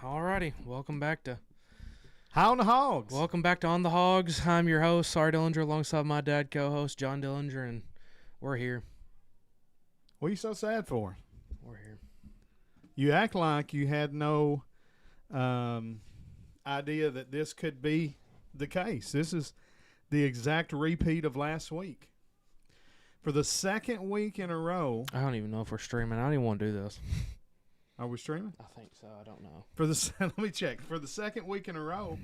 Alrighty, welcome back to On the Hogs. On the Hogs. I'm your host, Sar Dillinger, alongside my dad co-host John Dillinger, and we're here. What are you so sad for? We're here. You act like you had no idea that this could be the case. This is the exact repeat of last week. For the second week in a row. I don't even know if we're streaming. I don't even want to do this. Are we streaming? I think so. I don't know. Let me check. For the second week in a row,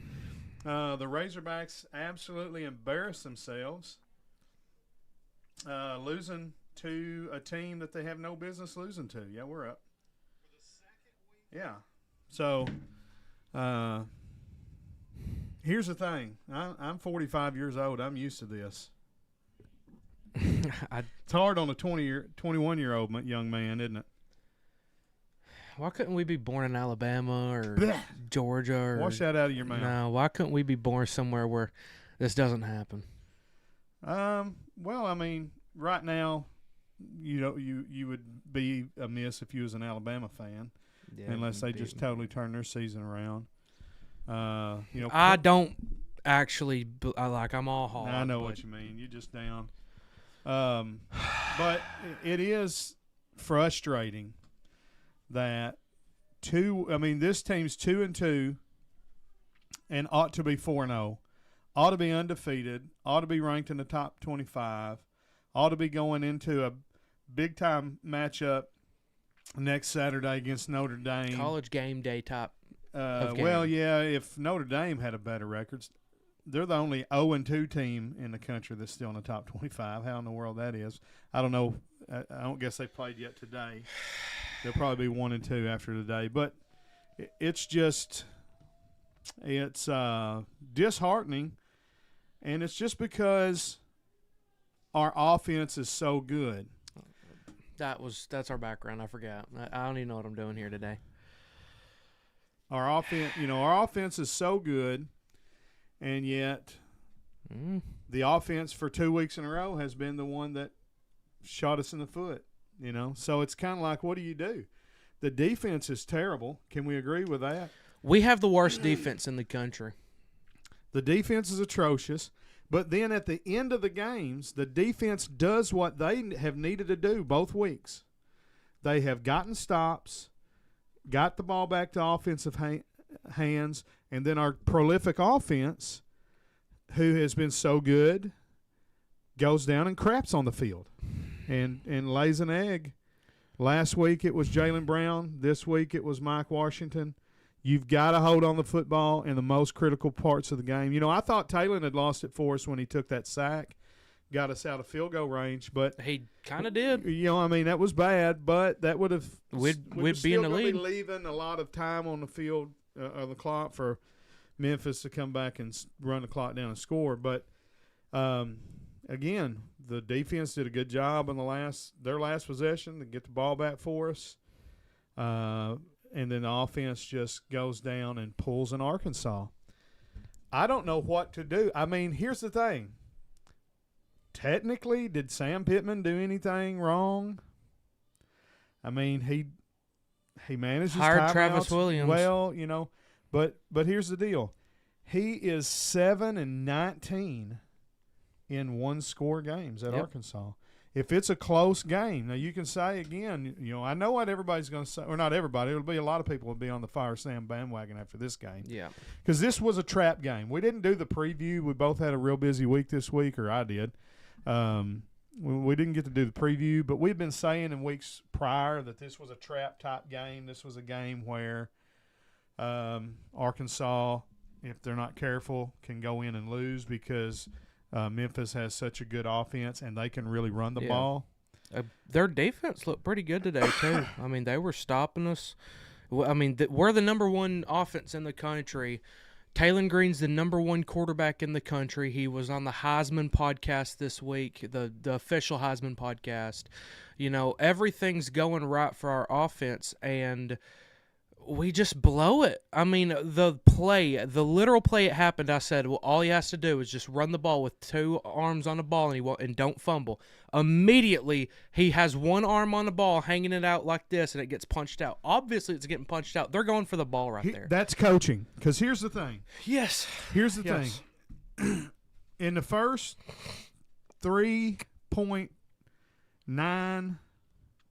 the Razorbacks absolutely embarrassed themselves, losing to a team that they have no business losing to. Yeah, we're up. For the second week? Yeah. So, here's the thing. I'm 45 years old. I'm used to this. It's hard on a 21-year-old young man, isn't it? Why couldn't we be born in Alabama or Georgia? Or, wash that out of your mouth. No, why couldn't we be born somewhere where this doesn't happen? Well, I mean, right now, you would be amiss if you was an Alabama fan, unless they just totally turn their season around. I don't actually I'm all hog. I know what you mean. You're just down. But it is frustrating that this team's 2-2 and ought to be 4-0, ought to be undefeated, ought to be ranked in the top 25, ought to be going into a big-time matchup next Saturday against Notre Dame. College game day top of game. Well, yeah, if Notre Dame had a better record, they're the only 0-2 team in the country that's still in the top 25. How in the world that is, I don't know. I don't guess they played yet today. They'll probably be 1-2 after today, but it's disheartening, and it's just because our offense is so good. That's our background. I forgot. I don't even know what I'm doing here today. Our offense is so good, and yet the offense for 2 weeks in a row has been the one that shot us in the foot. So it's kind of like, what do you do? The defense is terrible. Can we agree with that? We have the worst defense in the country. The defense is atrocious. But then at the end of the games, the defense does what they have needed to do both weeks. They have gotten stops, got the ball back to offensive hands, and then our prolific offense, who has been so good, goes down and craps on the field. And lays an egg. Last week it was Jaylen Brown. This week it was Mike Washington. You've got to hold on the football in the most critical parts of the game. I thought Taylor had lost it for us when he took that sack, got us out of field goal range. But he kind of did. That was bad, but that would have we'd be in the lead. Be leaving a lot of time on the field, on the clock for Memphis to come back and run the clock down and score. But again, the defense did a good job on their last possession to get the ball back for us. And then the offense just goes down and pulls in Arkansas. I don't know what to do. I mean, here's the thing. Technically, did Sam Pittman do anything wrong? I mean, he managed his hired timeouts Travis Williams. Well, but here's the deal. He is 7-19 in one-score games at Arkansas. If it's a close game, now you can say again, I know what everybody's going to say, or not everybody. It'll be a lot of people will be on the Fire Sam bandwagon after this game. Yeah. Because this was a trap game. We didn't do the preview. We both had a real busy week this week, or I did. We didn't get to do the preview, but we've been saying in weeks prior that this was a trap-type game. This was a game where Arkansas, if they're not careful, can go in and lose because – Memphis has such a good offense, and they can really run the ball. Their defense looked pretty good today, too. I mean, they were stopping us. I mean, we're the number one offense in the country. Taylor Green's the number one quarterback in the country. He was on the Heisman podcast this week, the official Heisman podcast. Everything's going right for our offense, and we just blow it. I mean, the literal play it happened, I said, well, all he has to do is just run the ball with 2 arms on the ball and don't fumble. Immediately, he has 1 arm on the ball, hanging it out like this, and it gets punched out. Obviously, it's getting punched out. They're going for the ball right there. That's coaching. Because here's the thing. Yes. Here's the thing. In the first 3.9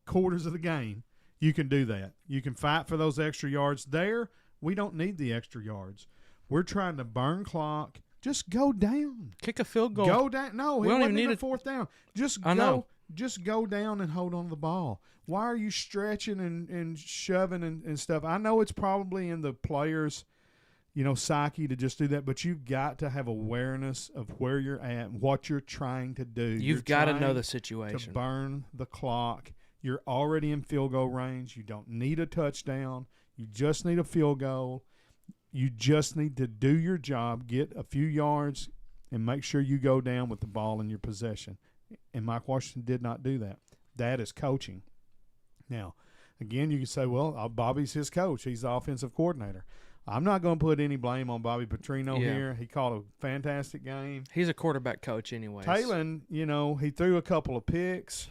quarters of the game, you can do that. You can fight for those extra yards. There, we don't need the extra yards. We're trying to burn clock. Just go down. Kick a field goal. Go down. No, we it don't wasn't even need a fourth down. Just I go. know. Just go down and hold on to the ball. Why are you stretching and shoving and stuff? I know it's probably in the players' psyche to just do that, but you've got to have awareness of where you're at, what you're trying to do. You've got to know the situation. To burn the clock. You're already in field goal range. You don't need a touchdown. You just need a field goal. You just need to do your job, get a few yards, and make sure you go down with the ball in your possession. And Mike Washington did not do that. That is coaching. Now, again, you can say, well, Bobby's his coach. He's the offensive coordinator. I'm not going to put any blame on Bobby Petrino here. He called a fantastic game. He's a quarterback coach anyways. Talon, he threw a couple of picks,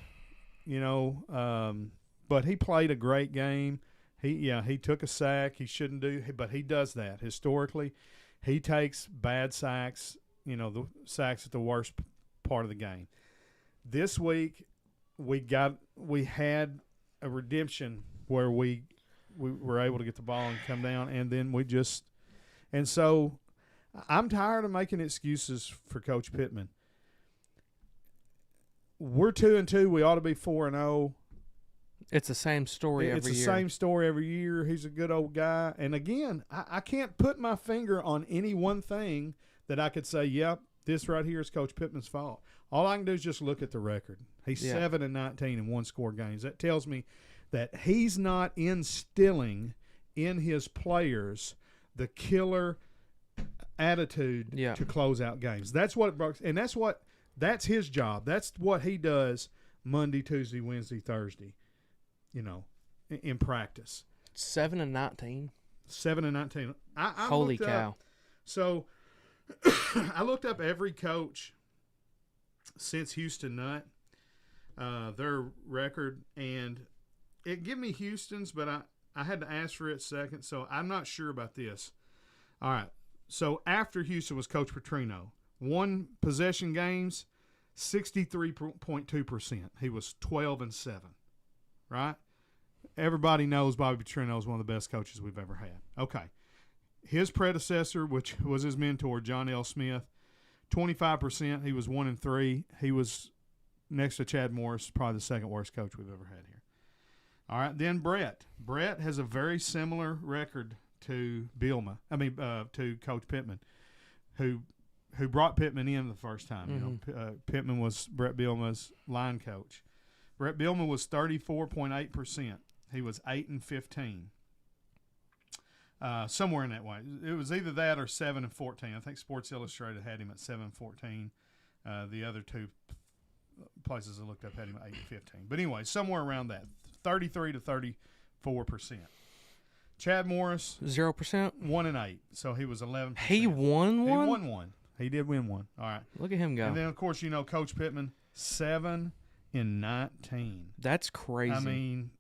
but he played a great game. He took a sack. He shouldn't do, but he does that. Historically, he takes bad sacks, the sacks at the worst part of the game. This week, we had a redemption where we were able to get the ball and come down, and then and so I'm tired of making excuses for Coach Pittman. We're 2-2. We ought to be 4-0. It's the same story every year. It's the same story every year. He's a good old guy. And again, I can't put my finger on any one thing that I could say, yep, this right here is Coach Pittman's fault. All I can do is just look at the record. He's 7-19 in one-score games. That tells me that he's not instilling in his players the killer attitude to close out games. That's what it brings, and that's his job. That's what he does Monday, Tuesday, Wednesday, Thursday, in practice. 7-19. 7-19. Holy cow. So I looked up every coach since Houston Nutt, their record, and it gave me Houston's, but I had to ask for it second, so I'm not sure about this. All right. So after Houston was Coach Petrino. Won possession games, 63.2%. He was 12-7, right? Everybody knows Bobby Petrino is one of the best coaches we've ever had. Okay. His predecessor, which was his mentor, John L. Smith, 25%. He was 1-3. He was next to Chad Morris, probably the second worst coach we've ever had here. All right, then Brett. Brett has a very similar record to to Coach Pittman, who brought Pittman in the first time. Mm-hmm. Pittman was Brett Bielema's line coach. Brett Bielema was 34.8%. He was 8-15. Somewhere in that way. It was either that or 7-14. I think Sports Illustrated had him at 7-14. The other two places I looked up had him at 8-15. But anyway, somewhere around that, 33 to 34%. Chad Morris 0%. 1-8. So he was 11%. He won one. He won one. He did win one. All right. Look at him go. And then of course Coach Pittman 7-19. That's crazy. I mean,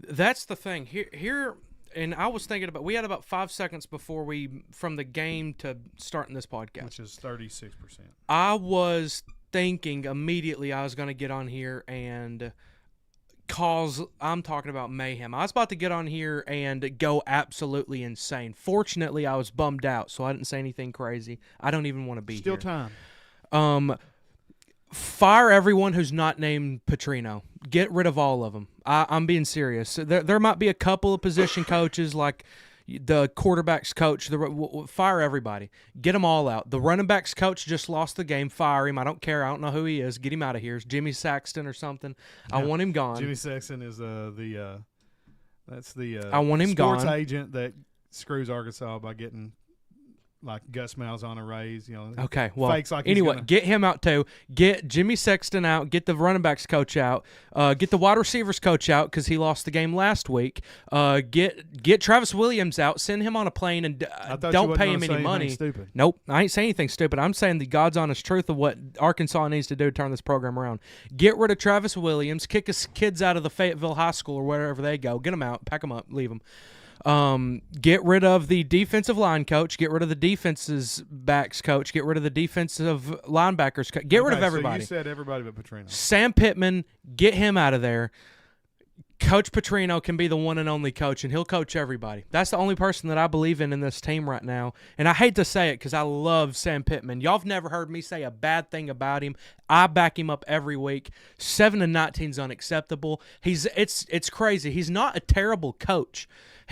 that's the thing here. And I was thinking we had about 5 seconds before from the game to starting this podcast, which is 36%. I was thinking immediately I was going to get on here and I'm talking about mayhem. I was about to get on here and go absolutely insane. Fortunately, I was bummed out, so I didn't say anything crazy. I don't even want to be Still here. time. Fire everyone who's not named Petrino. Get rid of all of them. I'm being serious. There might be a couple of position coaches like the quarterback's coach. Fire everybody. Get them all out. The running back's coach just lost the game. Fire him. I don't care. I don't know who he is. Get him out of here. It's Jimmy Saxton or something. Yeah. I want him gone. Jimmy Saxton is that's the I want him sports gone. Agent that screws Arkansas by getting like Gus Malzahn raise, Okay, well, fakes like he's anyway, gonna- get him out too. Get Jimmy Sexton out. Get the running backs coach out. Get the wide receivers coach out because he lost the game last week. Get Travis Williams out. Send him on a plane and I thought you don't wasn't pay gonna him say any anything money. stupid. Nope, I ain't saying anything stupid. I'm saying the God's honest truth of what Arkansas needs to do to turn this program around. Get rid of Travis Williams. Kick his kids out of the Fayetteville High School or wherever they go. Get them out. Pack them up. Leave them. Get rid of the defensive line coach. Get rid of the defense's backs coach. Get rid of the defensive linebackers coach. Get rid of everybody. So you said everybody but Petrino. Sam Pittman, get him out of there. Coach Petrino can be the one and only coach, and he'll coach everybody. That's the only person that I believe in this team right now. And I hate to say it because I love Sam Pittman. Y'all have never heard me say a bad thing about him. I back him up every week. 7-19 is unacceptable. It's crazy. He's not a terrible coach.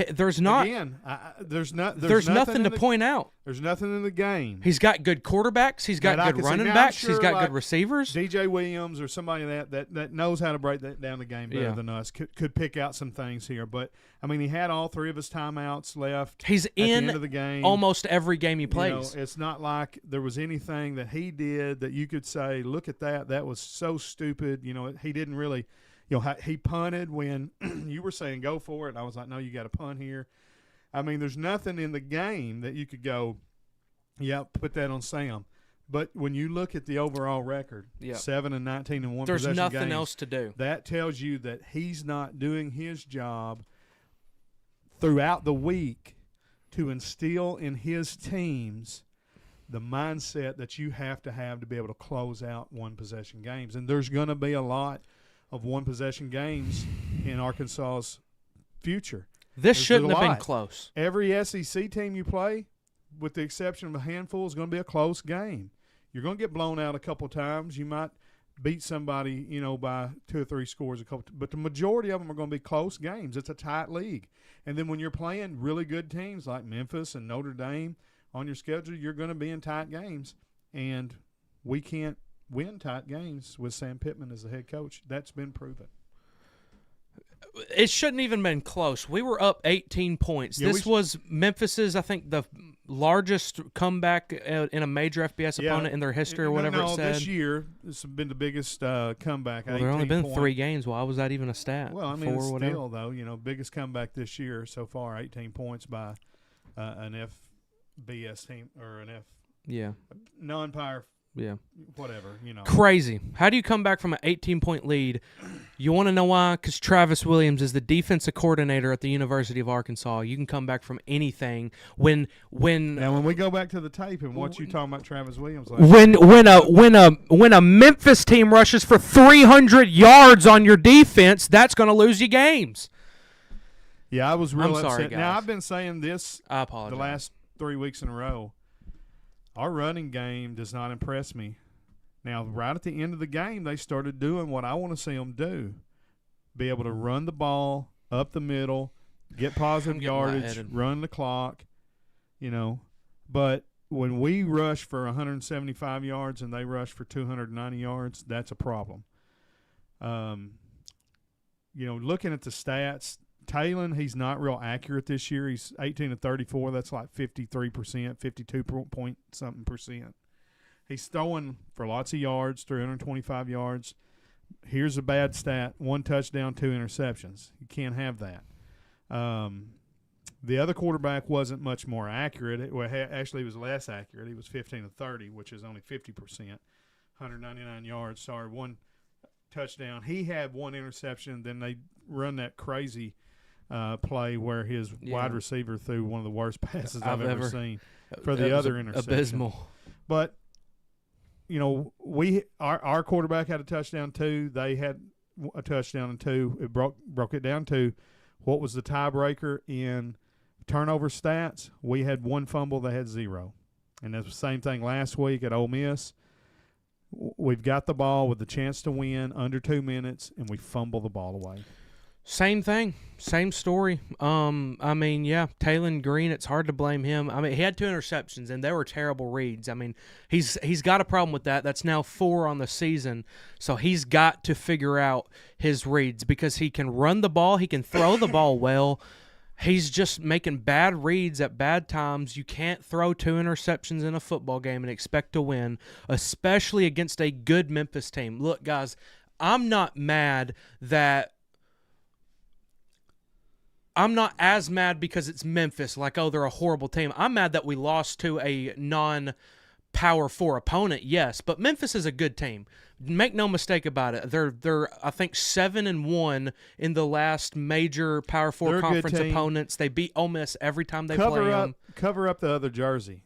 There's not. Again, there's nothing to point out. There's nothing in the game. He's got good quarterbacks. He's got good running backs. He's got good receivers. DJ Williams or somebody that knows how to break that down the game better than us could pick out some things here. But I mean, he had all 3 of his timeouts left. He's at the in end of the game. almost every game he plays. It's not like there was anything that he did that you could say, "Look at that! That was so stupid." He didn't really. He punted when you were saying go for it. I was like, no, you got to punt here. I mean, there's nothing in the game that you could go, yeah, put that on Sam. But when you look at the overall record, 7-19 in one there's possession nothing games, else to do. That tells you that he's not doing his job throughout the week to instill in his teams the mindset that you have to be able to close out one possession games. And there's going to be a lot of one-possession games in Arkansas's future. This shouldn't have been close. Every SEC team you play, with the exception of a handful, is going to be a close game. You're going to get blown out a couple times. You might beat somebody, by 2 or 3 scores but the majority of them are going to be close games. It's a tight league. And then when you're playing really good teams like Memphis and Notre Dame on your schedule, you're going to be in tight games. And we can't win tight games with Sam Pittman as the head coach. That's been proven. It shouldn't even been close. We were up 18 points. This was Memphis's, I think, the largest comeback in a major FBS opponent in their history or whatever it said. This year, this has been the biggest comeback. Well, there only been 3 games. Why was that even a stat? Well, I mean, 4 it's still, though, biggest comeback this year so far, 18 points by an FBS team or an non-power. Yeah. Whatever, Crazy. How do you come back from an 18-point lead? You want to know why? Because Travis Williams is the defensive coordinator at the University of Arkansas. You can come back from anything when Now, when we go back to the tape and what you talking about Travis Williams when a Memphis team rushes for 300 yards on your defense, that's going to lose you games. Yeah, I was real upset. Sorry, guys. Now, I've been saying this I apologize. the last 3 weeks in a row. Our running game does not impress me. Now, right at the end of the game, they started doing what I want to see them do. Be able to run the ball up the middle, get positive yardage, run the clock, But when we rush for 175 yards and they rush for 290 yards, that's a problem. Looking at the stats, Talon, he's not real accurate this year. He's 18 to 34. That's like 53%, 52 point something percent. He's throwing for lots of yards, 325 yards. Here's a bad stat: 1 touchdown, 2 interceptions. You can't have that. The other quarterback wasn't much more accurate. Actually, he was less accurate. He was 15 to 30, which is only 50%. 199 yards. 1 touchdown. He had 1 interception. Then they run that crazy play where his wide receiver threw one of the worst passes I've ever seen for the other interception. Abysmal. But our quarterback had a touchdown too. They had a touchdown and 2. It broke it down to what was the tiebreaker in turnover stats. We had 1 fumble. They had 0, and that's the same thing last week at Ole Miss. We've got the ball with the chance to win under 2 minutes, and we fumble the ball away. Same thing, same story. Talon Green, it's hard to blame him. I mean, he had 2 interceptions, and they were terrible reads. I mean, he's got a problem with that. That's now 4 on the season, so he's got to figure out his reads because he can run the ball, he can throw the ball well. He's just making bad reads at bad times. You can't throw 2 interceptions in a football game and expect to win, especially against a good Memphis team. Look, guys, I'm not mad that I'm not as mad because it's Memphis, like, oh, they're a horrible team. I'm mad that we lost to a non-Power 4 opponent, yes, but Memphis is a good team. Make no mistake about it. They're I think 7-1 in the last major Power 4 They're conference opponents. They beat Ole Miss every time they play them. Cover up the other jersey.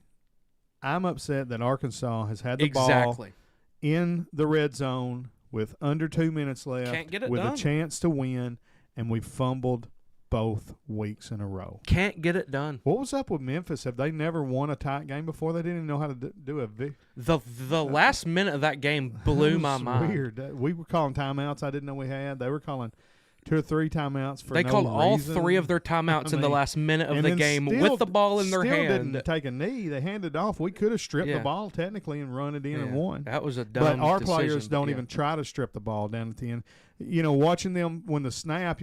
I'm upset that Arkansas has had the Exactly. ball in the red zone with under 2 minutes left, Can't get it with done. a chance to win, and we fumbled both weeks in a row. Can't get it done. What was up with Memphis? Have they never won a tight game before? They didn't even know how to do a The last minute of that game blew my mind. Weird. We were calling timeouts I didn't know we had. They were calling 2 or 3 timeouts for They no called all reason. 3 of their timeouts in the last minute of and the then game still- with the ball in their still hand. didn't take a knee. They handed it off. We could have stripped Yeah. the ball technically and run it in and won. That was a dumb But our decision, players don't yeah. even try to strip the ball down at the end. Watching them when the snap,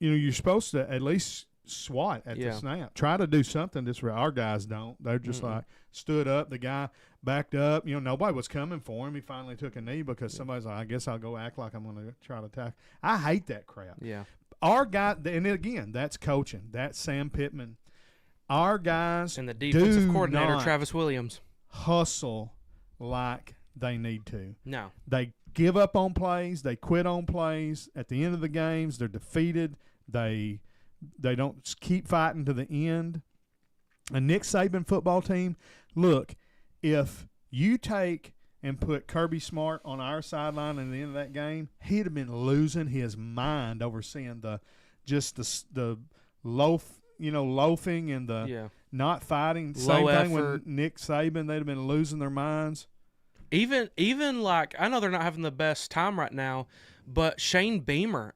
you're supposed to at least swat at the snap. Try to do something. Our guys don't. They're just like stood up. The guy backed up. Nobody was coming for him. He finally took a knee because somebody's like, I guess I'll go act like I'm going to try to attack. I hate that crap. Yeah. Our guy, and again, that's coaching. That's Sam Pittman. Our guys And the defensive do coordinator, not Travis Williams. hustle like they need to. No. They give up on plays. They quit on plays. At the end of the games, they're defeated. They don't keep fighting to the end. A Nick Saban football team, look, if you take and put Kirby Smart on our sideline at the end of that game, he'd have been losing his mind over seeing the loafing and the not fighting. Same Low thing effort. with Nick Saban, they'd have been losing their minds. Even like, I know they're not having the best time right now, but Shane Beamer,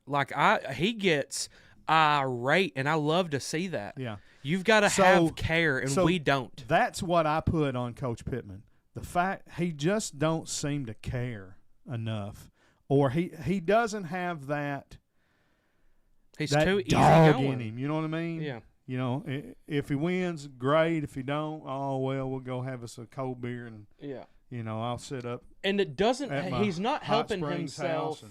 he gets irate, and I love to see that. Yeah. You've got to have care, and we don't. That's what I put on Coach Pittman. The fact he just don't seem to care enough, or he doesn't have that. He's that too easy dog going in him. You know what I mean? Yeah. If he wins, great. If he don't, oh well, we'll go have us a cold beer and I'll sit up. And it doesn't. At my He's not Hot helping Springs himself house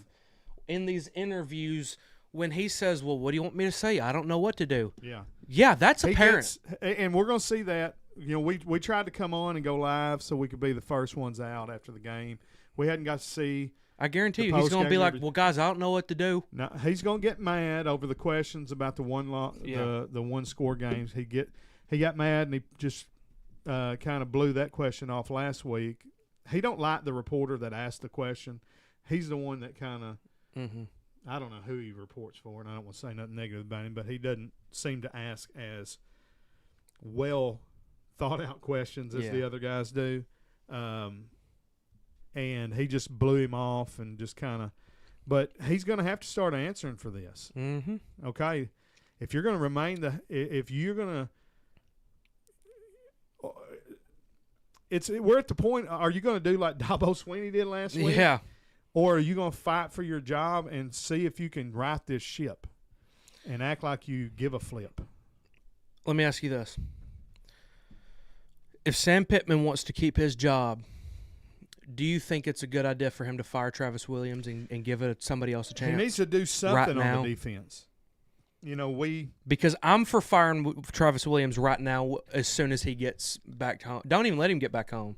in these interviews when he says, "Well, what do you want me to say? I don't know what to do." Yeah. Yeah, that's apparent. And we're going to see that. We tried to come on and go live so we could be the first ones out after the game. We hadn't got to see. I guarantee you, the he's going to be post-game like, "Well, guys, I don't know what to do." No, he's going to get mad over the questions about the one score games. He got mad and he just kind of blew that question off last week. He don't like the reporter that asked the question. He's the one that kind of I don't know who he reports for, and I don't want to say nothing negative about him, but he doesn't seem to ask as well thought out questions as the other guys do. And he just blew him off and just kind of – but he's going to have to start answering for this. Mm-hmm. Okay? If you're going to remain if you're going to – we're at the point – are you going to do like Dabo Swinney did last week? Yeah. Or are you going to fight for your job and see if you can right this ship and act like you give a flip? Let me ask you this. If Sam Pittman wants to keep his job, do you think it's a good idea for him to fire Travis Williams and give it somebody else a chance? He needs to do something right on the defense. Because I'm for firing Travis Williams right now as soon as he gets back home. Don't even let him get back home.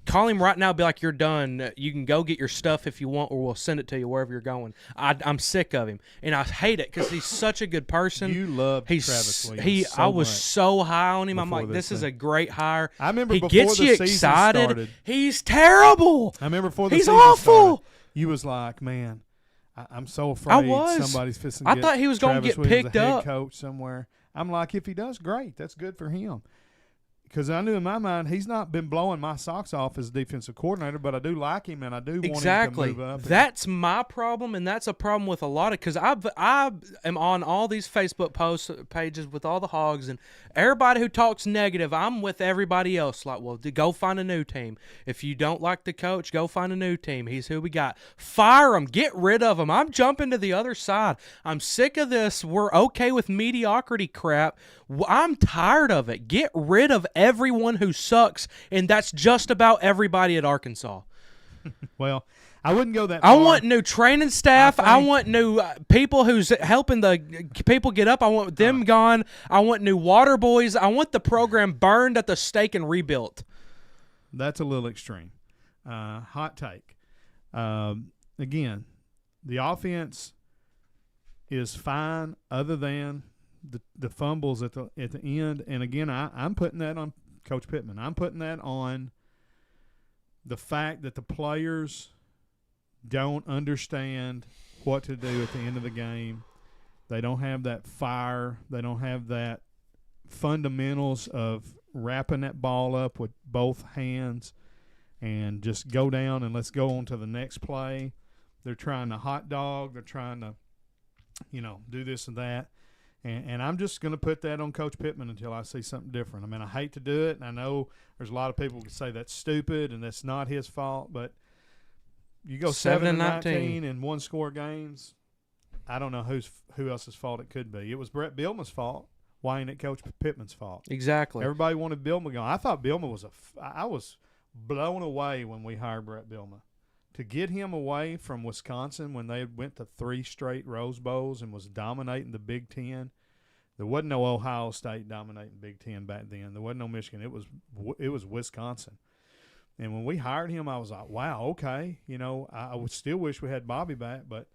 Call him right now, be like, you're done. You can go get your stuff if you want, or we'll send it to you wherever you're going. I'm sick of him. And I hate it because he's such a good person. You love Travis Williams I was so high on him. I'm like, this is a great hire. I remember he before gets the you season excited. started. He's terrible. I remember before the he's season awful. started, you was like, man, I'm so afraid somebody's fixing to I get thought he was going to Travis get Williams picked a head up. coach somewhere. I'm like, if he does, great. That's good for him. because I knew in my mind he's not been blowing my socks off as defensive coordinator, but I do like him and I do want him to move up. That's my problem, and that's a problem with a lot of, because I am on all these Facebook post pages with all the Hogs, and everybody who talks negative, I'm with everybody else. Like, well, go find a new team. If you don't like the coach, go find a new team. He's who we got. Fire him. Get rid of him. I'm jumping to the other side. I'm sick of this. We're okay with mediocrity crap. I'm tired of it. Get rid of everyone who sucks, and that's just about everybody at Arkansas. Well, I wouldn't go that far. I want new training staff. I want new people who's helping the people get up. I want them gone. I want new water boys. I want the program burned at the stake and rebuilt. That's a little extreme. Hot take. Again, the offense is fine other than the fumbles at the end. And, again, I'm putting that on Coach Pittman. I'm putting that on the fact that the players don't understand what to do at the end of the game. They don't have that fire. They don't have that fundamentals of wrapping that ball up with both hands and just go down and let's go on to the next play. They're trying to hot dog. They're trying to, do this and that. And I'm just going to put that on Coach Pittman until I see something different. I mean, I hate to do it, and I know there's a lot of people who say that's stupid and that's not his fault, but you go 7-19 in one-score games, I don't know who else's fault it could be. It was Brett Bielema's fault. Why ain't it Coach Pittman's fault? Exactly. Everybody wanted Bielema gone. I thought Bielema was I was blown away when we hired Brett Bielema. To get him away from Wisconsin when they went to 3 straight Rose Bowls and was dominating the Big Ten. There wasn't no Ohio State dominating Big Ten back then. There wasn't no Michigan. It was Wisconsin. And when we hired him, I was like, wow, okay. I would still wish we had Bobby back, but,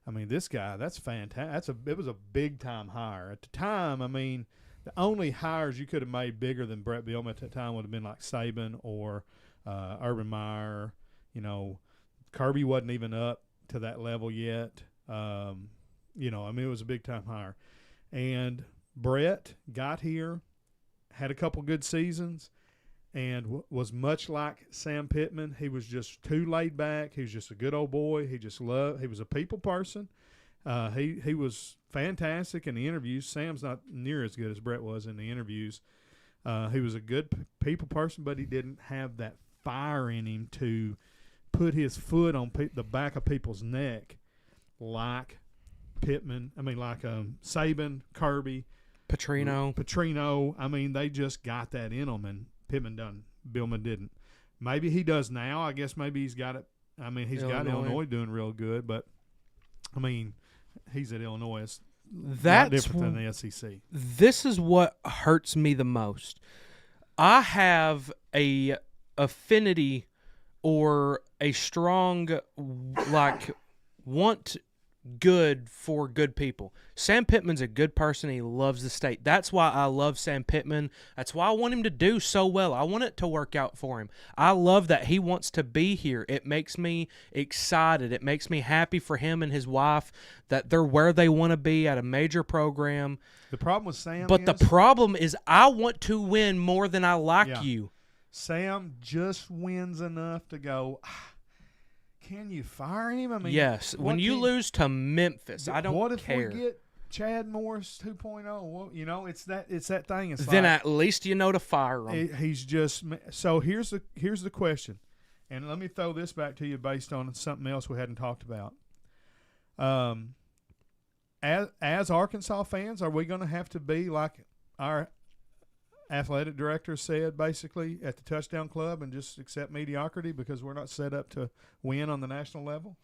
I mean, this guy, that's fantastic. It was a big-time hire. At the time, I mean, the only hires you could have made bigger than Brett Bielema at that time would have been like Saban or Urban Meyer, Kirby wasn't even up to that level yet. I mean, it was a big-time hire. And Brett got here, had a couple good seasons, and was much like Sam Pittman. He was just too laid back. He was just a good old boy. He was a people person. He was fantastic in the interviews. Sam's not near as good as Brett was in the interviews. He was a good people person, but he didn't have that fire in him to put his foot on the back of people's neck like Pittman. I mean, like Saban, Kirby, Petrino. I mean, they just got that in them, and Pittman done. Bielema didn't. Maybe he does now. I guess maybe he's got it. I mean, he's got Illinois doing real good, but, I mean, he's at Illinois. It's not different than the SEC. This is what hurts me the most. I have a affinity or a strong, want good for good people. Sam Pittman's a good person. He loves the state. That's why I love Sam Pittman. That's why I want him to do so well. I want it to work out for him. I love that he wants to be here. It makes me excited. It makes me happy for him and his wife that they're where they want to be at a major program. The problem with Sam the problem is I want to win more than I like you. Sam just wins enough to go, can you fire him? I mean, yes. When you lose to Memphis, I don't care. What if we get Chad Morris 2.0? Well, it's that thing. It's then at least to fire him. He's just so. Here's the question, and let me throw this back to you based on something else we hadn't talked about. As Arkansas fans, are we going to have to be like our athletic director said basically at the Touchdown Club and just accept mediocrity because we're not set up to win on the national level?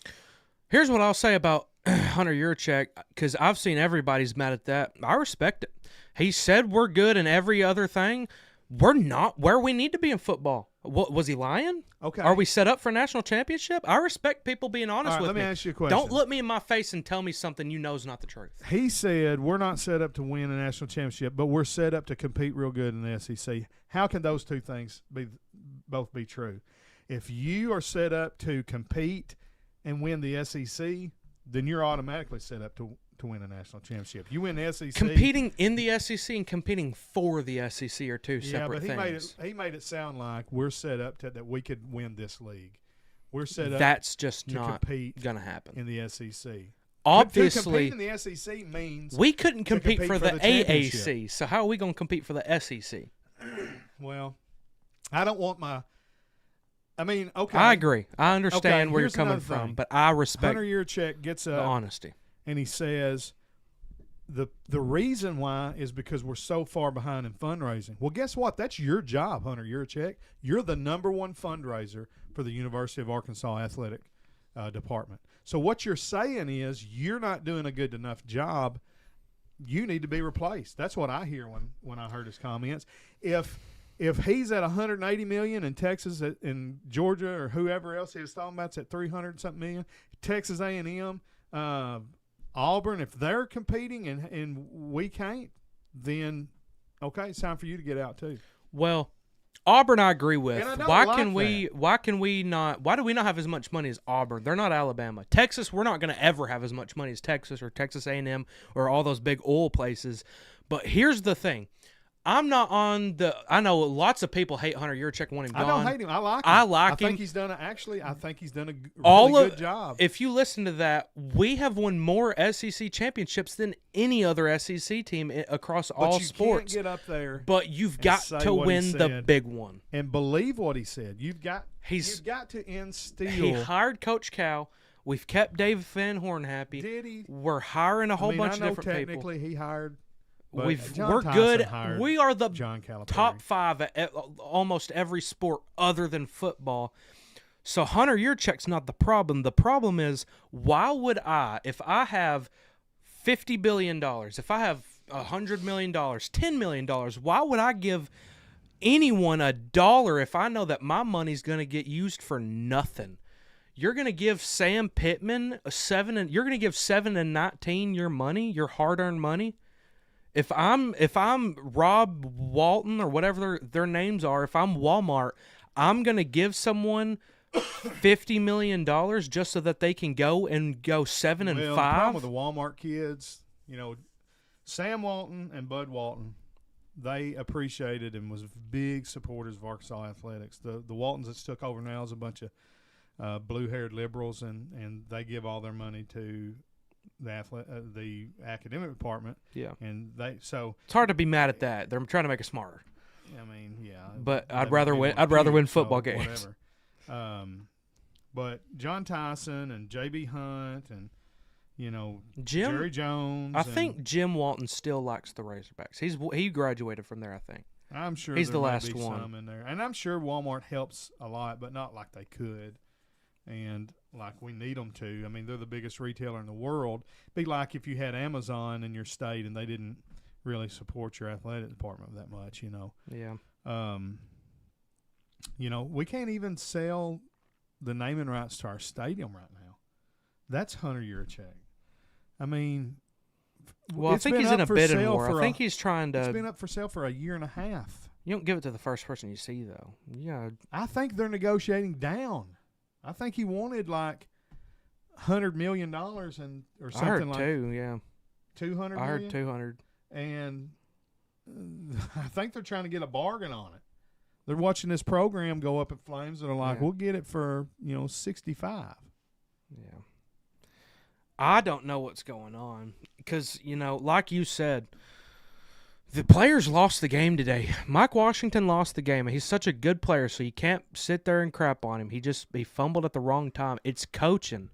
Here's what I'll say about Hunter Yurachek, because I've seen everybody's mad at that. I respect it. He said we're good in every other thing. We're not where we need to be in football. What, was he lying? Okay. Are we set up for a national championship? I respect people being honest with me. Let me ask you a question. Don't look me in my face and tell me something you know is not the truth. He said we're not set up to win a national championship, but we're set up to compete real good in the SEC. How can those two things both be true? If you are set up to compete and win the SEC, then you're automatically set up to win a national championship. You win the SEC. Competing in the SEC and competing for the SEC are two separate things. He made it sound like we're set up that we could win this league. We're set up. That's just to not compete going to happen in the SEC. Obviously, to compete in the SEC means we couldn't compete for the championship. AAC. So how are we going to compete for the SEC? Well, I don't want my. I mean, okay. I agree. I understand where you're here's coming another from, thing. but I respect Hunter Yurachek gets the honesty. and he says the reason why is because we're so far behind in fundraising. Well, guess what? That's your job, Hunter Yurachek. You're the #1 fundraiser for the University of Arkansas athletic department. So what you're saying is you're not doing a good enough job. You need to be replaced. That's what I hear when I heard his comments. If he's at $180 million in Texas, in Georgia, or whoever else he was talking about's at $300-something million, Texas A&M, Auburn, if they're competing and we can't, then okay, it's time for you to get out too. Well, Auburn, I agree with. And I don't Why like can we? that. Why can we not? Why do we not have as much money as Auburn? They're not Alabama. Texas, we're not going to ever have as much money as Texas or Texas A&M or all those big oil places. But here's the thing. I'm not on the. I know lots of people hate Hunter Yurachek, want him gone. I don't hate him. I like him. I think him. He's done I think he's done a really good job. If you listen to that, we have won more SEC championships than any other SEC team across all sports. Can't get up there. But you've got to win the big one. And believe what he said. You've got to instill. He hired Coach Cal. We've kept Dave Van Horn happy. Did he? We're hiring a whole bunch of different people. Technically, he hired. We're good. We are the John Calipari. top 5 at almost every sport other than football. So Hunter Yurachek's not the problem. The problem is, why would I, if I have $50 billion, if I have $100 million, $10 million, why would I give anyone $1 if I know that my money's going to get used for nothing? You're going to give Sam Pittman you're going to give 7 and 19 your money, your hard-earned money? If I'm Rob Walton or whatever their names are, if I'm Walmart, I'm gonna give someone $50 million just so that they can go 7 and 5. The problem with the Walmart kids, Sam Walton and Bud Walton, they appreciated and was big supporters of Arkansas athletics. The Waltons that's took over now is a bunch of blue-haired liberals, and they give all their money to the academic department. Yeah, and it's hard to be mad at that. They're trying to make us smarter. I mean, yeah, but I'd rather win football games. Whatever. But John Tyson and J.B. Hunt and Jim, Jerry Jones. I think Jim Walton still likes the Razorbacks. He graduated from there, I think. I'm sure he's the may last be one some in there, and I'm sure Walmart helps a lot, but not like they could. And like we need them to. I mean, they're the biggest retailer in the world. Be like if you had Amazon in your state and they didn't really support your athletic department that much, Yeah. We can't even sell the naming rights to our stadium right now. That's Hunter Yurachek. I mean, well, I think he's in a bidding war. I think he's trying to. It's been up for sale for a year and a half. You don't give it to the first person you see, though. Yeah. I think they're negotiating down. I think he wanted like $100 million or something like. I heard two, yeah. 200. I heard 200, and I think they're trying to get a bargain on it. They're watching this program go up in flames, and they're like, "We'll get it for 65." Yeah. I don't know what's going on because like you said. The players lost the game today. Mike Washington lost the game. He's such a good player, so you can't sit there and crap on him. He fumbled at the wrong time. It's coaching.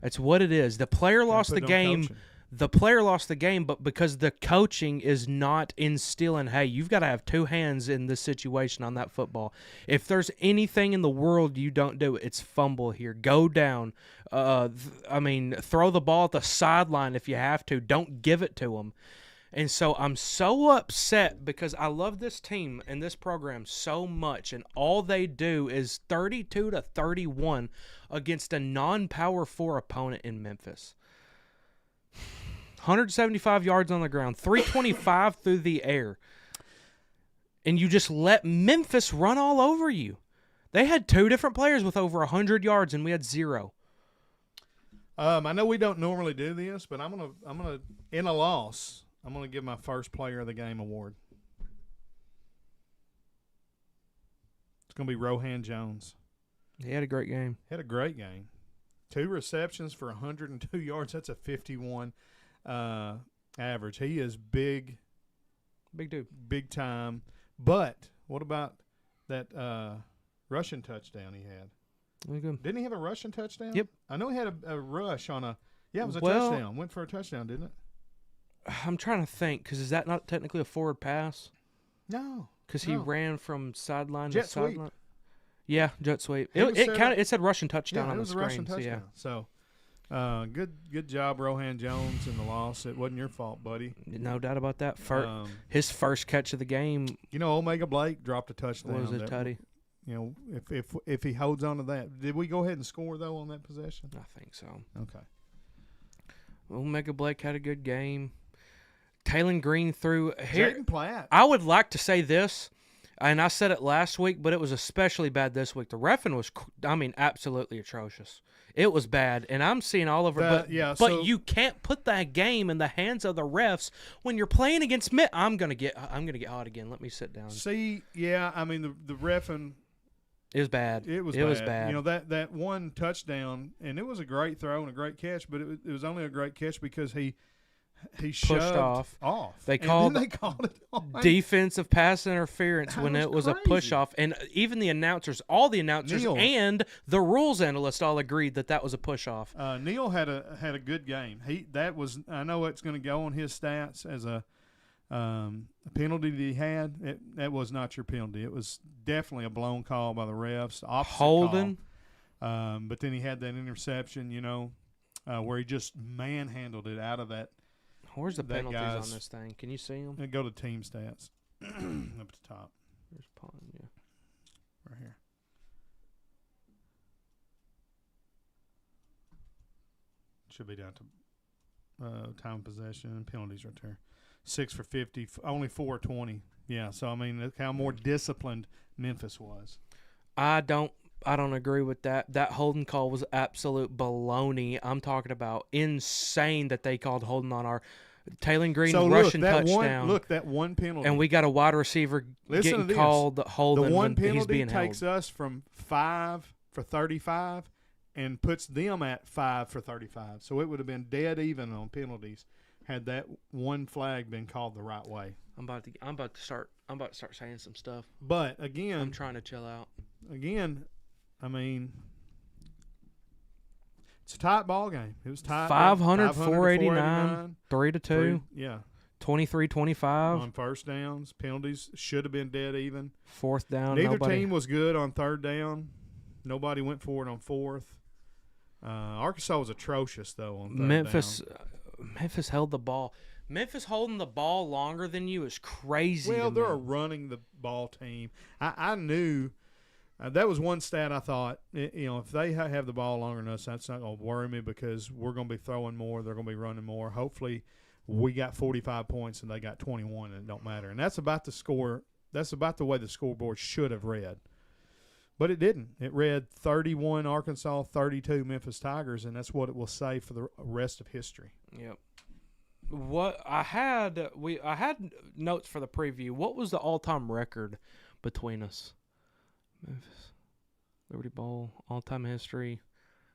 That's what it is. The player lost the game. The player lost the game, but because the coaching is not instilling, hey, you've got to have two hands in this situation on that football. If there's anything in the world you don't do, it's fumble here. Go down. Throw the ball at the sideline if you have to. Don't give it to them. And so I'm so upset because I love this team and this program so much, and all they do is 32-31 against a non-Power 4 opponent in Memphis. 175 yards on the ground, 325 through the air. And you just let Memphis run all over you. They had two different players with over 100 yards, and we had 0. I know we don't normally do this, but I'm gonna in a loss, I'm gonna give my first player of the game award. It's gonna be Rohan Jones. He had a great game. Had a great game. 2 receptions for 102 yards. That's a 51 average. He is big. Big dude. Big time. But what about that rushing touchdown he had? Good. Didn't he have a rushing touchdown? Yep. I know he had a rush on a – yeah, it was a Well, touchdown. Went for a touchdown, didn't it? I'm trying to think, because is that not technically a forward pass? No. Because he ran from sideline Jet to sideline. sweep. Yeah, jet sweep. He was set up- It said rushing touchdown Yeah, on it the was a screen. rushing touchdown. So, good job, Rohan Jones, in the loss. It wasn't your fault, buddy. No doubt about that. His first catch of the game You know, Omega Blake dropped a touchdown. was a tutty. You know, if he holds on to that. Did we go ahead and score, though, on that possession? I think so. Okay. Omega Blake had a good game. Taylon Green threw here. Jaden Platt. I would like to say this, and I said it last week, but it was especially bad this week. The reffing was, absolutely atrocious. It was bad, and I'm seeing all over. But so you can't put that game in the hands of the refs when you're playing against Mitt. I'm gonna get hot again. Let me sit down. See, yeah, I mean the reffing. It was bad. It was bad. You know, that one touchdown, and it was a great throw and a great catch, but it was only a great catch because he shoved off. They and called then they called it on. defensive pass interference when it was a crazy. push off, and even the announcers, all the announcers, Neil. and the rules analyst all agreed that was a push off. Neil had a good game. I know it's going to go on his stats as a penalty that he had. That was not your penalty. It was definitely a blown call by the refs. Opposite Holding. call. But then he had that interception, where he just manhandled it out of that. Where's the that penalties guy's- on this thing? Can you see them? And go to team stats up at the top, There's Pond, yeah. right here. Should be down to time of possession and penalties right there. 6 for 50, only 4 20. Yeah, so I mean, look how more disciplined Memphis was. I don't agree with that. That holding call was absolute baloney. I'm talking about insane that they called holding on our Taylon Green rushing touchdown. That one penalty. And we got a wide receiver Listen getting to this. called holding The one when he's penalty being takes held. us from 5 for 35 and puts them at 5 for 35. So it would have been dead even on penalties had that one flag been called the right way. I'm about to start saying some stuff. But again, I'm trying to chill out. I mean, it's a tight ball game. It was tight. 500, 489, 3-2, Yeah. 23-25. On first downs, penalties should have been dead even. Fourth down, Neither nobody. team was good on third down. Nobody went for it on fourth. Arkansas was atrocious though on third down. Memphis held the ball. Memphis holding the ball longer than you is crazy. Well, to they're me. a running the ball team. I knew that was one stat I thought. If they have the ball longer than us, that's not going to worry me because we're going to be throwing more. They're going to be running more. Hopefully, we got 45 points and they got 21, and it don't matter. And that's about the score. That's about the way the scoreboard should have read. But it didn't. It read 31 Arkansas, 32 Memphis Tigers, and that's what it will say for the rest of history. Yep. What I had notes for the preview. What was the all-time record between us? Memphis, Liberty Bowl, all-time history.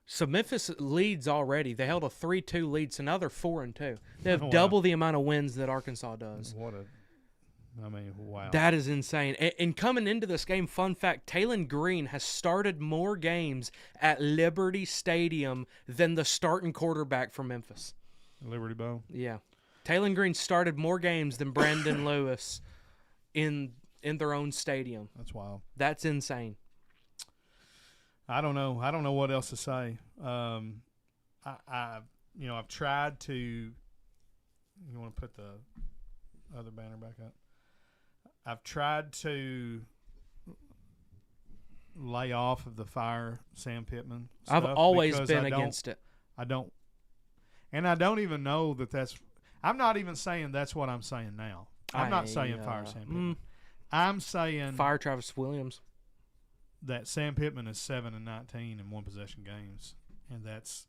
So Memphis leads already. They held a 3-2 lead, so now they're 4-2. They have double the amount of wins that Arkansas does. Wow. That is insane. And coming into this game, fun fact, Taylon Green has started more games at Liberty Stadium than the starting quarterback for Memphis. Liberty Bowl. Yeah. Taylon Green started more games than Brandon Lewis in their own stadium. That's wild. That's insane. I don't know. I don't know what else to say. I've tried to. You want to put the other banner back up? I've tried to lay off of the fire Sam Pittman stuff. I've always been against it. I don't even know that that's. I'm not even saying that's what I'm saying now. I'm not saying fire Sam Pittman. I'm saying fire Travis Williams. That Sam Pittman is 7-19 in one possession games, and that's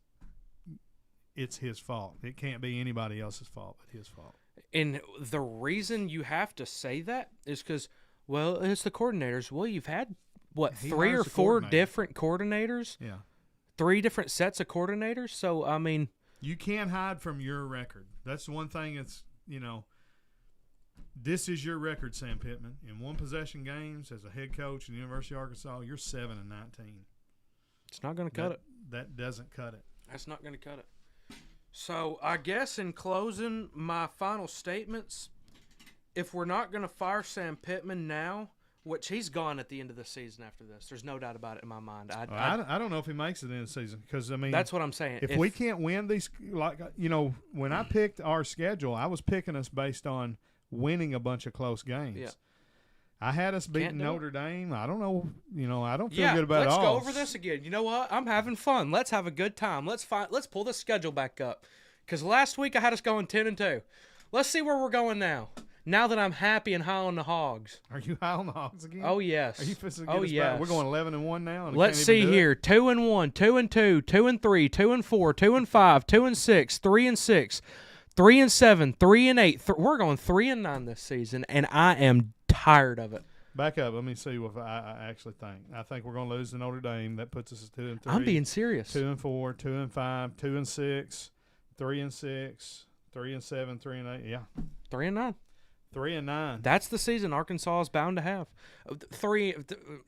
it's his fault. It can't be anybody else's fault but his fault. And the reason you have to say that is because, well, it's the coordinators. Well, you've had, what, He 3 or hires the 4 coordinator. different coordinators? Yeah. 3 different sets of coordinators? So, I mean, You can't hide from your record. That's the one thing that's, this is your record, Sam Pittman. In one possession games as a head coach in the University of Arkansas, you're 7-19. it's not going to cut it. That doesn't cut it. That's not going to cut it. So, I guess in closing, my final statements, if we're not going to fire Sam Pittman now, which he's gone at the end of the season after this, there's no doubt about it in my mind. I don't know if he makes it in the season because, that's what I'm saying. If we can't win these, when I picked our schedule, I was picking us based on winning a bunch of close games. Yeah. I had us beating Notre Dame. I don't know. I don't feel good about it let's all. go over this again. You know what? I'm having fun. Let's have a good time. Let's pull the schedule back up. Because last week I had us going 10-2. Let's see where we're going now. Now that I'm happy and high on the Hogs. Are you high on the Hogs again? Oh, yes. Are you fixing to get us back? We're going 11-1 now. And let's see here. 2-1, 2-2, 2-3, 2-4, 2-5, 2-6, 3-6, 3-7, 3-8. We're going 3-9 this season, and I am tired of it. Back up. Let me see what I actually think. I think we're going to lose to Notre Dame. That puts us at 2-3. I'm being serious. 2-4, 2-5, 2-6, 3-6, 3-7, 3-8. Yeah. 3-9. 3-9. That's the season Arkansas is bound to have.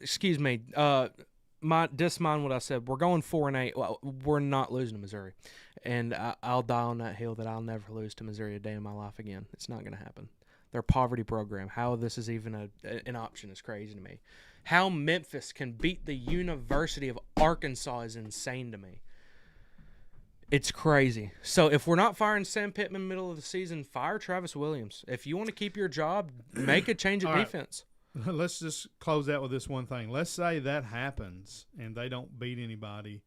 Excuse me. Dismind what I said. We're going 4-8. Well, we're not losing to Missouri, and I'll die on that hill that I'll never lose to Missouri a day in my life again. It's not going to happen. Their poverty program. How this is even an option is crazy to me. How Memphis can beat the University of Arkansas is insane to me. It's crazy. So if we're not firing Sam Pittman middle of the season, fire Travis Williams. If you want to keep your job, make a change of defense. Let's just close out with this one thing. Let's say that happens and they don't beat anybody.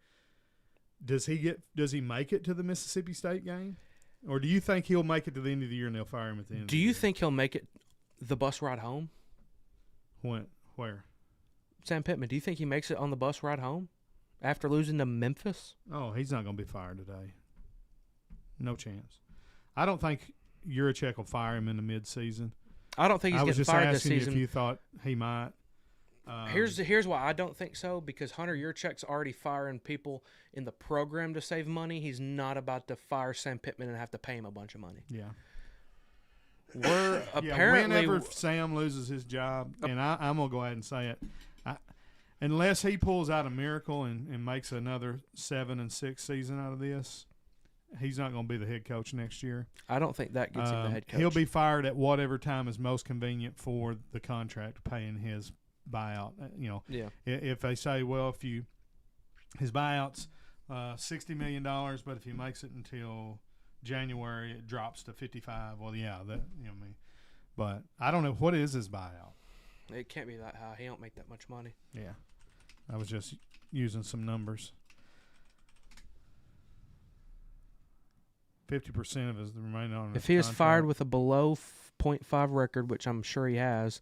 Does he make it to the Mississippi State game? Or do you think he'll make it to the end of the year and they'll fire him at the end of the year? Do you think he'll make it the bus ride home? Where? Sam Pittman, do you think he makes it on the bus ride home after losing to Memphis? Oh, he's not going to be fired today. No chance. I don't think Yurachek will fire him in the midseason. I don't think he's getting fired this season. I was just asking if you thought he might. Here's why I don't think so, because Hunter Yurachek's already firing people in the program to save money. He's not about to fire Sam Pittman and have to pay him a bunch of money. Yeah. We're apparently whenever Sam loses his job, and I'm going to go ahead and say it, unless he pulls out a miracle and makes another 7-6 season out of this, he's not going to be the head coach next year. I don't think that gets him the head coach. He'll be fired at whatever time is most convenient for the contract, paying his buyout. If they say, well, his buyout's $60 million, but if he makes it until January, it drops to 55. Well, yeah, but I don't know, what is his buyout. It can't be that high. He don't make that much money. Yeah, I was just using some numbers. 50% of his remaining on. If he is fired with a below .5 record, which I'm sure he has,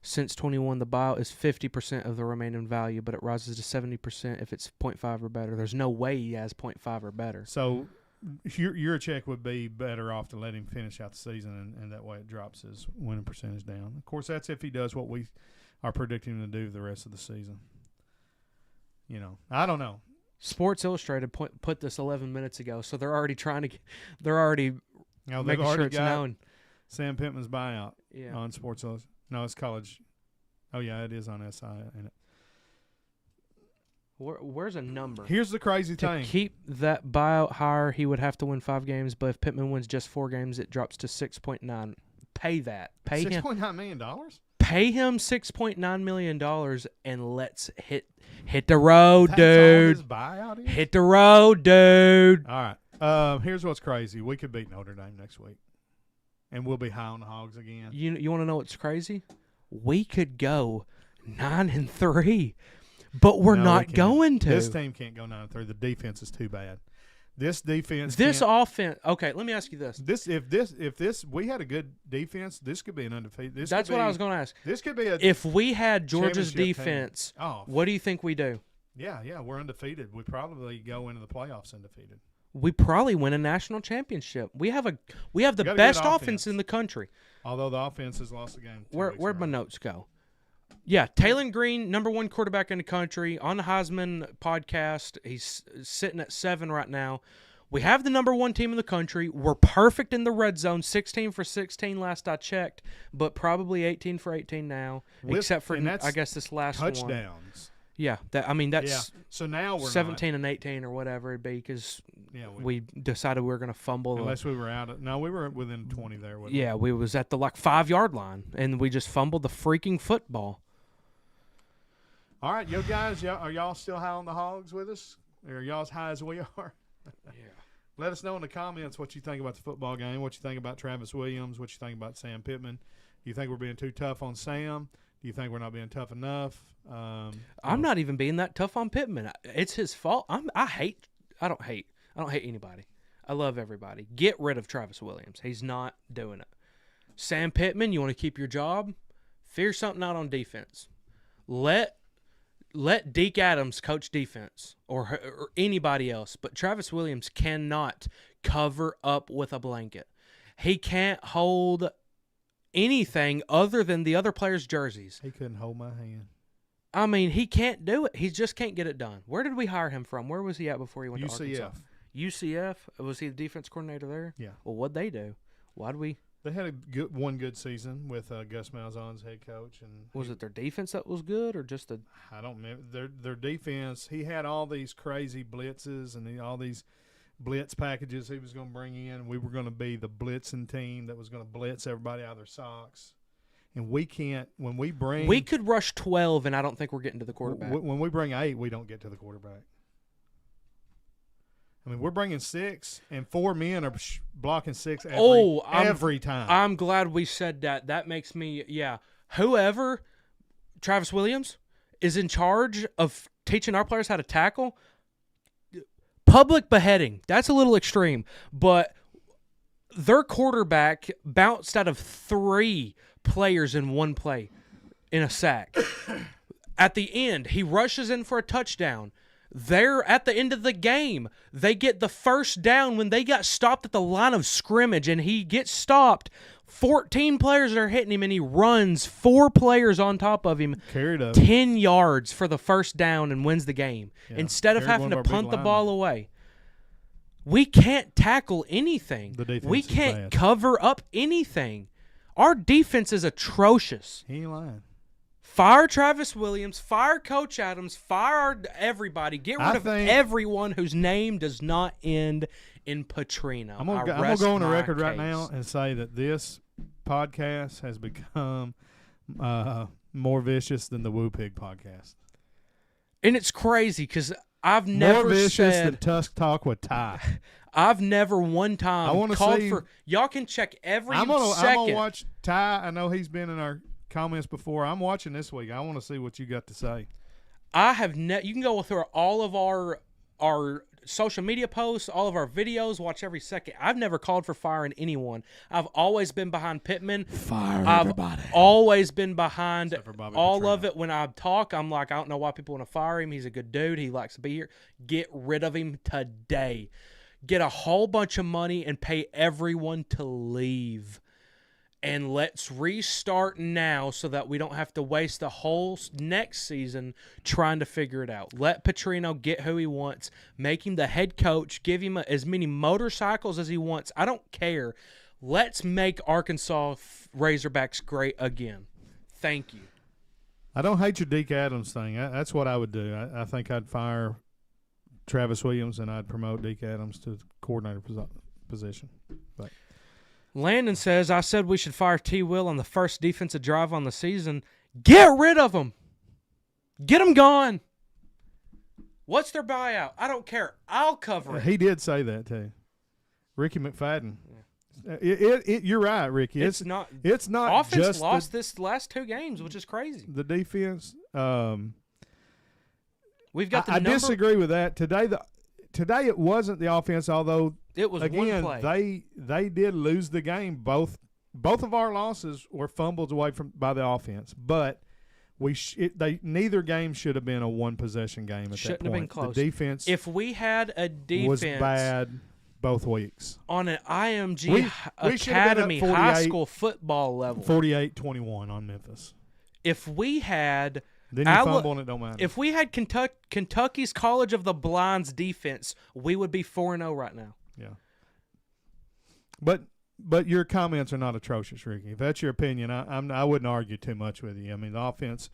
since 21, the buyout is 50% of the remaining value, but it rises to 70% if it's .5 or better. There's no way he has .5 or better. So your check would be better off to let him finish out the season, and that way it drops his winning percentage down. Of course, that's if he does what we are predicting him to do the rest of the season. I don't know. Sports Illustrated put this 11 minutes ago, so they're already making sure it's known. Sam Pittman's buyout on Sports Illustrated. No, it's college. Oh, yeah, it is on SI. Ain't it? Where's a number? Here's the crazy thing. To keep that buyout higher, he would have to win 5 games, but if Pittman wins just 4 games, it drops to 6.9. Pay that. Pay him $6.9 million? Pay him $6.9 million and let's hit the road, That's dude. all his buyout is? Hit the road, dude. All right. Here's what's crazy. We could beat Notre Dame next week, and we'll be high on the Hogs again. You want to know what's crazy? We could go 9-3, but we're not going to. This team can't go 9-3. The defense is too bad. This defense. This offense. Okay, let me ask you this. If we had a good defense, this could be an undefeated. That's what I was going to ask. This could be a. If we had Georgia's defense, what do you think we do? Yeah, we're undefeated. We probably go into the playoffs undefeated. we probably win a national championship. We have the got a best good offense in the country. Although the offense has lost the game. Where'd my notes go? Yeah, Taylor Green, number 1 quarterback in the country, on the Heisman podcast. He's sitting at 7 right now. We have the number 1 team in the country. We're perfect in the red zone, 16 for 16 last I checked, but probably 18 for 18 now, except for, I guess, this last one. Touchdowns. Yeah, that's So now we're 17 and 18 or whatever it'd be because we decided we were going to fumble. Unless we were out. No, we were within 20 there. Yeah, we was at the 5-yard line, and we just fumbled the freaking football. All right, yo guys, are y'all still high on the Hogs with us? Or are y'all as high as we are? Yeah. Let us know in the comments what you think about the football game, what you think about Travis Williams, what you think about Sam Pittman. Do you think we're being too tough on Sam? Do you think we're not being tough enough? I'm not even being that tough on Pittman. It's his fault. I don't hate anybody. I love everybody. Get rid of Travis Williams. He's not doing it. Sam Pittman, you want to keep your job? Figure something out on defense. Let Deke Adams coach defense or anybody else, but Travis Williams cannot cover up with a blanket. He can't hold anything other than the other players' jerseys. He couldn't hold my hand. I mean, he can't do it. He just can't get it done. Where did we hire him from? Where was he at before he went to Arkansas? UCF. Was he the defense coordinator there? Yeah. Well, what'd they do? Why'd we? They had one good season with Gus Malzahn's head coach, and was it their defense that was good, or just the? I don't remember their defense. He had all these crazy blitzes and all these blitz packages he was going to bring in. We were going to be the blitzing team that was going to blitz everybody out of their socks. And we can't when we bring. We could rush 12, and I don't think we're getting to the quarterback. When we bring 8, we don't get to the quarterback. I mean, we're bringing 6, and 4 men are blocking 6 every time. I'm glad we said that. That makes me, whoever, Travis Williams, is in charge of teaching our players how to tackle, public beheading. That's a little extreme, but their quarterback bounced out of 3 players in one play in a sack. At the end, he rushes in for a touchdown. They're at the end of the game. They get the first down when they got stopped at the line of scrimmage, and he gets stopped. 14 players are hitting him, and he runs 4 players on top of him. Carried up 10 yards for the first down and wins the game. Yeah. Instead of having to punt the ball away. We can't tackle anything. We can't cover up anything. Our defense is atrocious. He ain't lying. Fire Travis Williams, fire Coach Adams, fire everybody. Get rid of everyone whose name does not end in Petrino. I'm going to go on the record right now and say that this podcast has become more vicious than the Woo Pig podcast. And it's crazy because I've never more vicious than Tusk Talk with Ty. I've never one time called for – y'all can check every second. I'm going to watch Ty. I know he's been in our – comments before. I'm watching this week. I want to see what you got to say. I have you can go through all of our social media posts, all of our videos, watch every second. I've never called for firing anyone. I've always been behind Pittman. Fire everybody. I've always been behind all of it. When I talk, I'm like, I don't know why people want to fire him. He's a good dude. He likes to be here. Get rid of him today. Get a whole bunch of money and pay everyone to leave. And let's restart now so that we don't have to waste the whole next season trying to figure it out. Let Petrino get who he wants. Make him the head coach. Give him as many motorcycles as he wants. I don't care. Let's make Arkansas Razorbacks great again. Thank you. I don't hate your Deke Adams thing. That's what I would do. I think I'd fire Travis Williams and I'd promote Deke Adams to the coordinator position. But Landon says, I said we should fire T. Will on the first defensive drive on the season. Get rid of him. Get him gone. What's their buyout? I don't care. I'll cover it. He did say that, too. Ricky McFadden. Yeah. You're right, Ricky. It's not offense just lost this last 2 games, which is crazy. The defense. We've got the I disagree with that. Today it wasn't the offense, although it was again one play. they did lose the game. Both of our losses were fumbles away by the offense, but Neither game should have been a one possession game at Shouldn't that point. have been close. The defense If we had a defense was bad both weeks. on an IMG We should have been Academy up high 48 school football level, 48-21 on Memphis. if we had Then you fumble and it don't matter. if we had Kentucky's College of the Blinds defense, we would be 4-0 right now. Yeah. But your comments are not atrocious, Ricky. If that's your opinion, I wouldn't argue too much with you. I mean, the offense,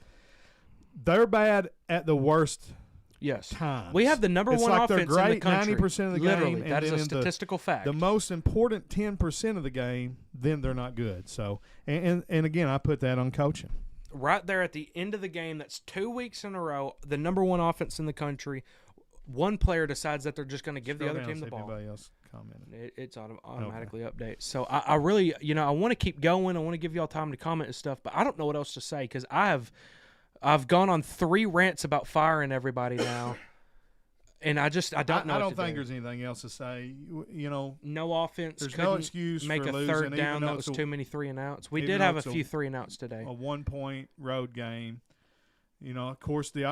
they're bad at the worst Yes. times. We have the number It's one like they're offense in the great country. 90% of the Literally, game, and that is then a in statistical fact. the most important 10% of the game, then they're not good. So, and again, I put that on coaching. Right there at the end of the game, that's 2 weeks in a row, the number one offense in the country, one player decides that they're just going to give the other team the ball. Anybody else commented? It's automatically updates. So I really, I want to keep going. I want to give y'all time to comment and stuff, but I don't know what else to say because I've gone on 3 rants about firing everybody now, and I don't know. I don't think there's anything else to say. No offense. There's no excuse make for a losing, third down. even though That was it's too many 3 and outs. We even did though have a it's few 3 and outs today. a 1-point road game. Of course, the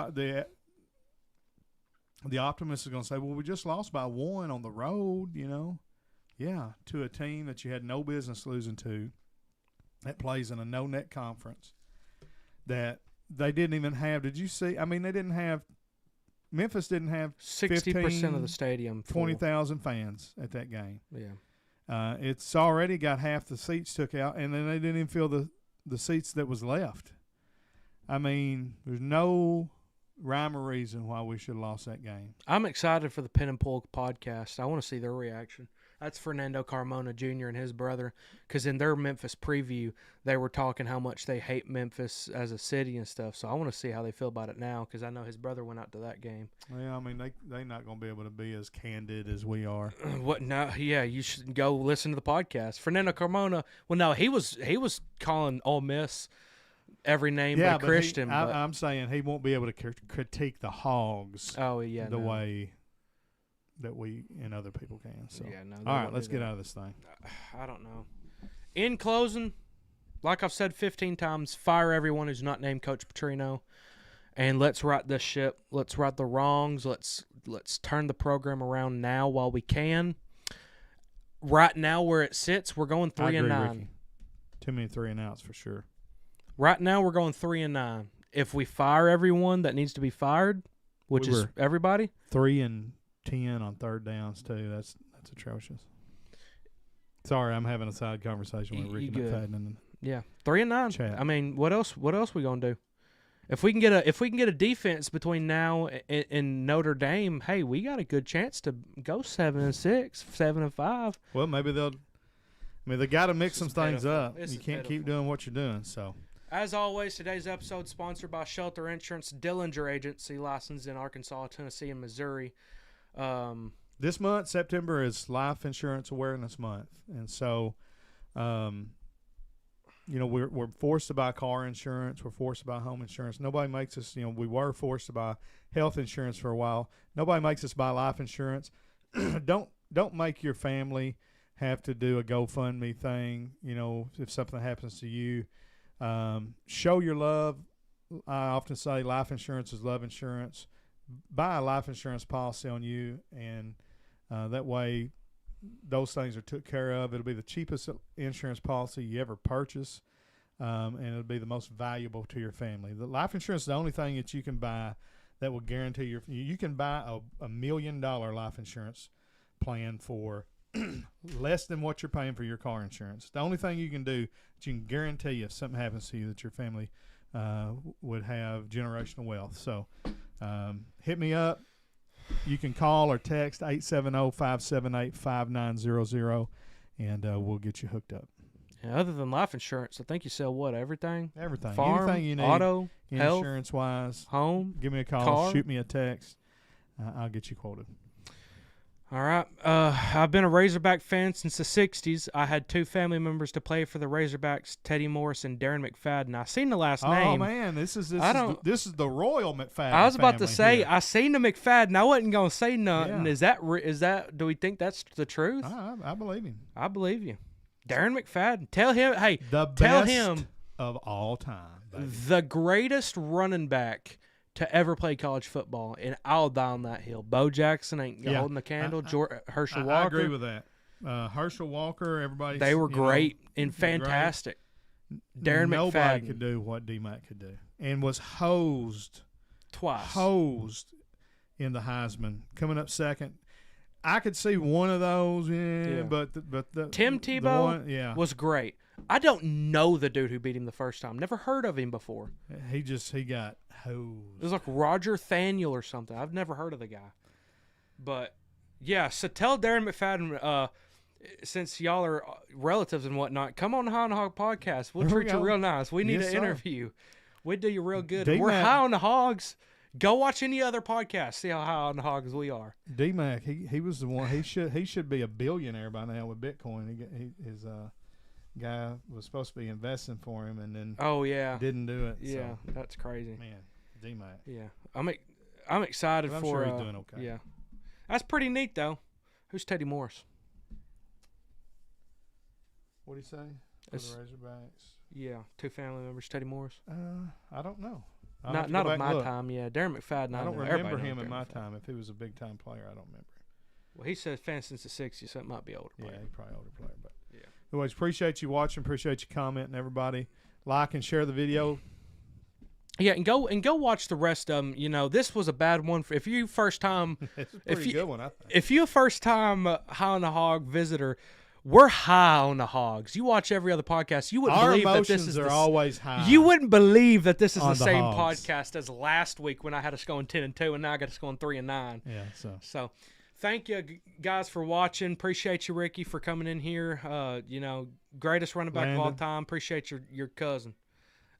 optimist is going to say, well, we just lost by 1 on the road, Yeah, to a team that you had no business losing to that plays in a no-net conference that they didn't even have. Did you see? I mean, they didn't have – Memphis didn't have 60% of the stadium. 20,000 fans at that game. Yeah. It's already got half the seats took out, and then they didn't even fill the seats that was left. I mean, there's no rhyme or reason why we should have lost that game. I'm excited for the Pin and Pull podcast. I want to see their reaction. That's Fernando Carmona Jr. and his brother, because in their Memphis preview, they were talking how much they hate Memphis as a city and stuff. So I want to see how they feel about it now, because I know his brother went out to that game. Yeah, I mean, they're not going to be able to be as candid as we are. What? No, yeah, you should go listen to the podcast. Fernando Carmona. Well, no, he was calling Ole Miss every name but a Christian. I'm saying he won't be able to critique the Hogs. Oh yeah, the way that we and other people can. So yeah, no. All right, let's get out of this thing. I don't know. In closing, like I've said 15 times, fire everyone who's not named Coach Petrino, and let's right this ship. Let's right the wrongs. Let's turn the program around now while we can. Right now, where it sits, we're going 3-9. Ricky. Too many 3 and outs for sure. Right now, we're going 3-9. If we fire everyone that needs to be fired, which is everybody, 3 and 10 on third downs too. That's atrocious. Sorry, I'm having a side conversation with Ricky McFadden. Yeah, 3-9. Chat. I mean, what else? What else we gonna do? If we can get a defense between now and Notre Dame, hey, we got a good chance to go 7-6, 7-5. Well, maybe they'll. I mean, they got to mix some things up. You can't keep doing what you're doing. So. As always, today's episode is sponsored by Shelter Insurance, Dillinger Agency, licensed in Arkansas, Tennessee, and Missouri. This month, September, is Life Insurance Awareness Month, and so, we're forced to buy car insurance. We're forced to buy home insurance. Nobody makes us. We were forced to buy health insurance for a while. Nobody makes us buy life insurance. Don't make your family have to do a GoFundMe thing. If something happens to you. Show your love. I often say life insurance is love insurance. Buy a life insurance policy on you, and that way those things are took care of. It'll be the cheapest insurance policy you ever purchase, and it'll be the most valuable to your family. The life insurance is the only thing that you can buy that will guarantee you can buy a $1 million life insurance plan for less than what you're paying for your car insurance. The only thing you can do that you can guarantee if something happens to you that your family would have generational wealth. So hit me up. You can call or text 870-578-5900, and we'll get you hooked up. Yeah, other than life insurance, I think you sell what? Everything? Everything. Farm, anything you need. auto, insurance-wise. Home. Give me a call. Car. Shoot me a text. I'll get you quoted. All right. I've been a Razorback fan since the 60s. I had 2 family members to play for the Razorbacks, Teddy Morris and Darren McFadden. I seen the last name. Oh, man. This is the Royal McFadden I was about to say, here. I seen the McFadden. I wasn't going to say nothing. Yeah. Is that? Do we think that's the truth? I believe him. I believe you. Darren McFadden. Tell him, hey, the tell best him of all time. baby. The greatest running back to ever play college football, and I'll die on that hill. Bo Jackson ain't holding the candle. Herschel Walker. I agree with that. Herschel Walker, everybody. They were great and fantastic. Darren Nobody McFadden could do what D-Mac could do, and was hosed twice. In the Heisman, coming up second. I could see one of those, but Tim Tebow was great. I don't know the dude who beat him the first time. Never heard of him before. He got hosed. It was like Roger Thaniel or something. I've never heard of the guy. But yeah, so tell Darren McFadden, since y'all are relatives and whatnot, come on the High on the Hog podcast. We'll treat you real nice. We need an interview. We do you real good. We're High on the Hogs. Go watch any other podcast. See how high on the hogs we are. D-Mac, he was the one. He should be a billionaire by now with Bitcoin. His guy was supposed to be investing for him, and then didn't do it. Yeah, so. That's crazy. Man, D-Mac. Yeah, I'm excited I'm for. Sure he's doing okay. Yeah, that's pretty neat though. Who's Teddy Morris? What do you say? For the Razorbacks. Yeah, 2 family members. Teddy Morris. I don't know. Not of my time, yeah. Darren McFadden, I don't remember him in my time. If he was a big-time player, I don't remember him. Well, he said fan since the 60s, so it might be older player. Yeah, he's probably older player. But yeah. Anyways, appreciate you watching. Appreciate you commenting, everybody. Like and share the video. Yeah, and go watch the rest of them. You know, this was a bad one. If you first time, it's a pretty good one, I think. If you a first time High on the Hog visitor, we're high on the hogs. You watch every other podcast, you wouldn't believe that this is always high. You wouldn't believe that this is the same hogs. podcast as last week when I had us going 10-2, and now I got us going 3-9. Yeah. So, thank you guys for watching. Appreciate you, Ricky, for coming in here. Greatest running back of all time. Appreciate your cousin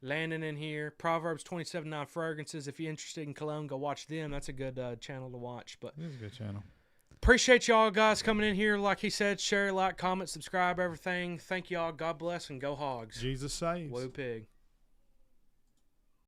Landon in here. Proverbs 27:9 fragrances. If you're interested in cologne, go watch them. That's a good channel to watch. But it is a good channel. Appreciate y'all guys coming in here. Like he said, share, like, comment, subscribe, everything. Thank y'all. God bless and go Hogs. Jesus saves. Woo pig.